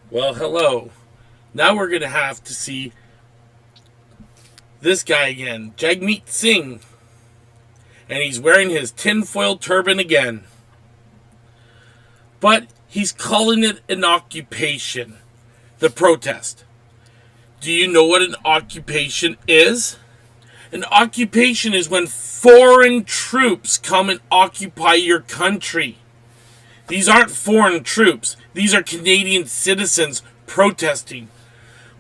Well, hello. Now we're going to have to see this guy again, Jagmeet Singh. And he's wearing his tinfoil turban again. But he's calling it an occupation. The protest. Do you know what an occupation is? An occupation is when foreign troops come and occupy your country. These aren't foreign troops. These are Canadian citizens protesting.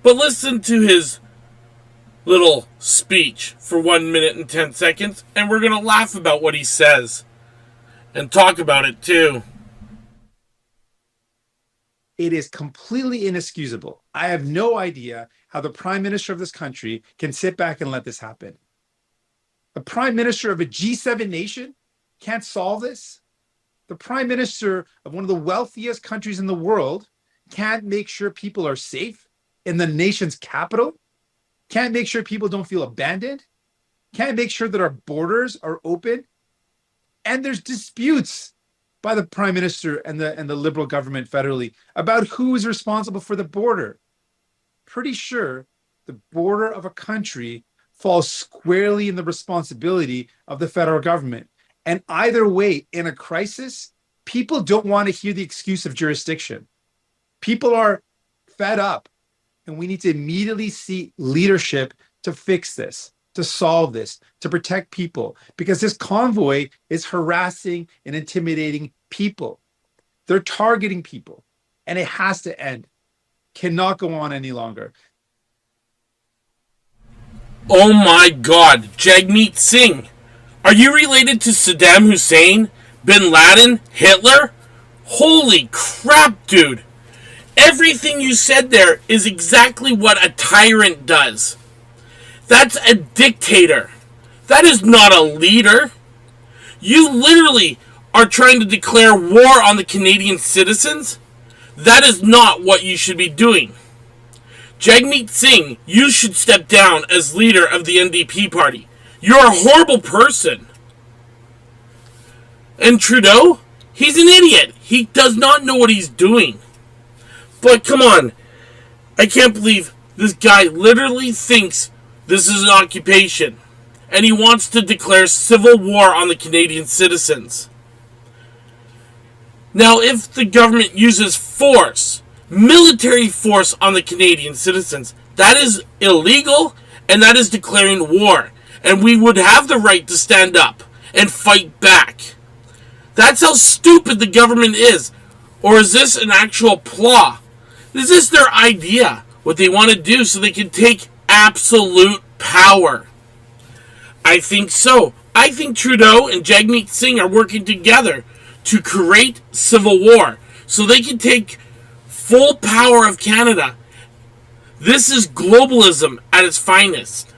But listen to his little speech for 1 minute and 10 seconds, and we're going to laugh about what he says and talk about it too. It is completely inexcusable. I have no idea how the prime minister of this country can sit back and let this happen. The prime minister of a G7 nation can't solve this. The prime minister of one of the wealthiest countries in the world can't make sure people are safe in the nation's capital, can't make sure people don't feel abandoned, can't make sure that our borders are open. And there's disputes by the prime minister and the liberal government federally about who is responsible for the border. Pretty sure the border of a country falls squarely in the responsibility of the federal government. And either way, in a crisis, people don't want to hear the excuse of jurisdiction. People are fed up, and we need to immediately see leadership to fix this, to solve this, to protect people, because this convoy is harassing and intimidating people. They're targeting people, and it has to end. Cannot go on any longer. Oh my God, Jagmeet Singh. Are you related to Saddam Hussein, Bin Laden, Hitler? Holy crap, dude. Everything you said there is exactly what a tyrant does. That's a dictator. That is not a leader. You literally are trying to declare war on the Canadian citizens. That is not what you should be doing. Jagmeet Singh, you should step down as leader of the NDP party. You're a horrible person. And Trudeau, he's an idiot. He does not know what he's doing. But come on, I can't believe this guy literally thinks this is an occupation. And he wants to declare civil war on the Canadian citizens. Now, if the government uses force, military force on the Canadian citizens, that is illegal and that is declaring war. And we would have the right to stand up and fight back. That's how stupid the government is. Or is this an actual plot? Is this their idea? What they want to do so they can take absolute power? I think so. I think Trudeau and Jagmeet Singh are working together to create civil war so they can take full power of Canada. This is globalism at its finest.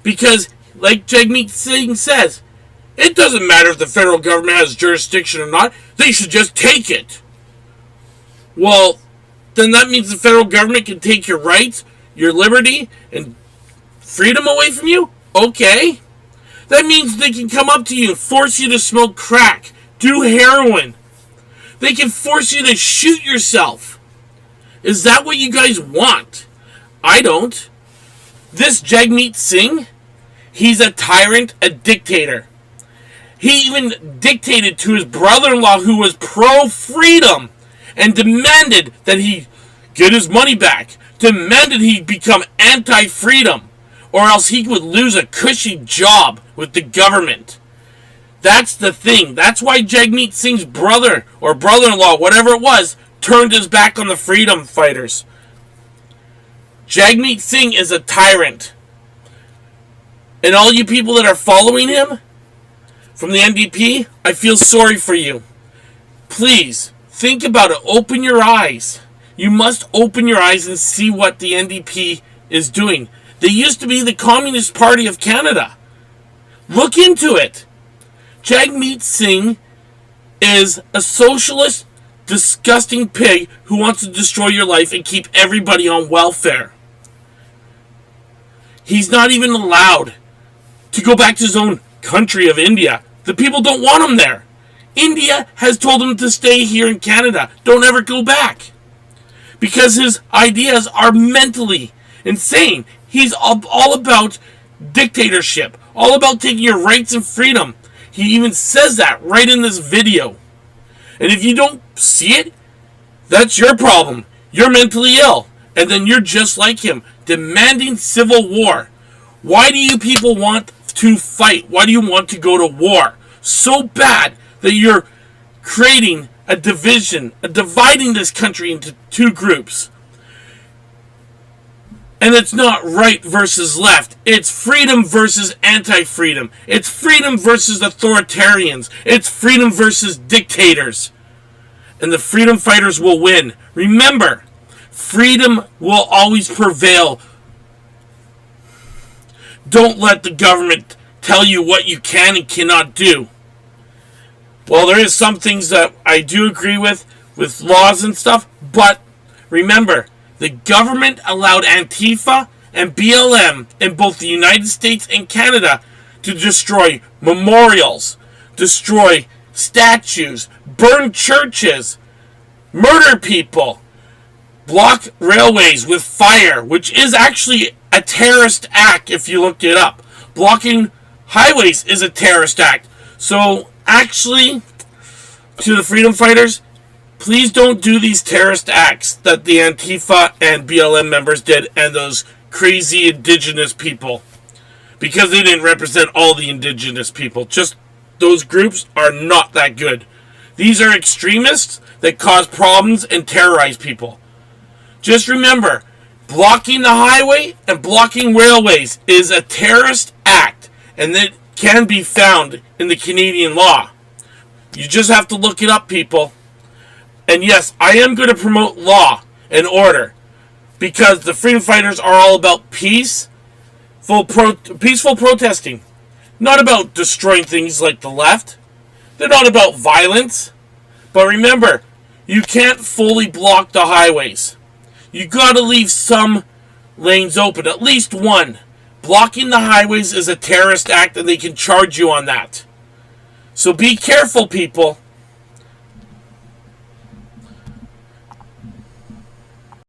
Because, like Jagmeet Singh says, it doesn't matter if the federal government has jurisdiction or not. They should just take it. Well, then that means the federal government can take your rights, your liberty, and freedom away from you? Okay. That means they can come up to you and force you to smoke crack, do heroin. They can force you to shoot yourself. Is that what you guys want? I don't. This Jagmeet Singh, he's a tyrant, a dictator. He even dictated to his brother-in-law who was pro-freedom and demanded that he get his money back, demanded he become anti-freedom, or else he would lose a cushy job with the government. That's the thing. That's why Jagmeet Singh's brother or brother-in-law, whatever it was, turned his back on the freedom fighters. Jagmeet Singh is a tyrant. And all you people that are following him from the NDP, I feel sorry for you. Please, think about it. Open your eyes. You must open your eyes and see what the NDP is doing. They used to be the Communist Party of Canada. Look into it. Jagmeet Singh is a socialist, disgusting pig who wants to destroy your life and keep everybody on welfare. He's not even allowed to go back to his own country of India. The people don't want him there. India has told him to stay here in Canada. Don't ever go back. because his ideas are mentally insane. He's all about dictatorship, all about taking your rights and freedom. He even says that right in this video. And if you don't see it, that's your problem. You're mentally ill. And then you're just like him, demanding civil war. Why do you people want to fight? Why do you want to go to war so bad that you're creating a division, dividing this country into two groups? And it's not right versus left. It's freedom versus anti-freedom. It's freedom versus authoritarians. It's freedom versus dictators. And the freedom fighters will win. Remember, freedom will always prevail. Don't let the government tell you what you can and cannot do. Well, there is some things that I do agree with laws and stuff, but remember, the government allowed Antifa and BLM in both the United States and Canada to destroy memorials, destroy statues, burn churches, murder people, block railways with fire, which is actually a terrorist act if you looked it up. Blocking highways is a terrorist act. So actually, to the freedom fighters, please don't do these terrorist acts that the Antifa and BLM members did and those crazy indigenous people. Because they didn't represent all the indigenous people. Just those groups are not that good. These are extremists that cause problems and terrorize people. Just remember, blocking the highway and blocking railways is a terrorist act, and it can be found in the Canadian law. You just have to look it up, people. And yes, I am going to promote law and order, because the freedom fighters are all about peaceful protesting. Not about destroying things like the left. They're not about violence. But remember, you can't fully block the highways. You gotta leave some lanes open, at least one. Blocking the highways is a terrorist act and they can charge you on that. So be careful, people.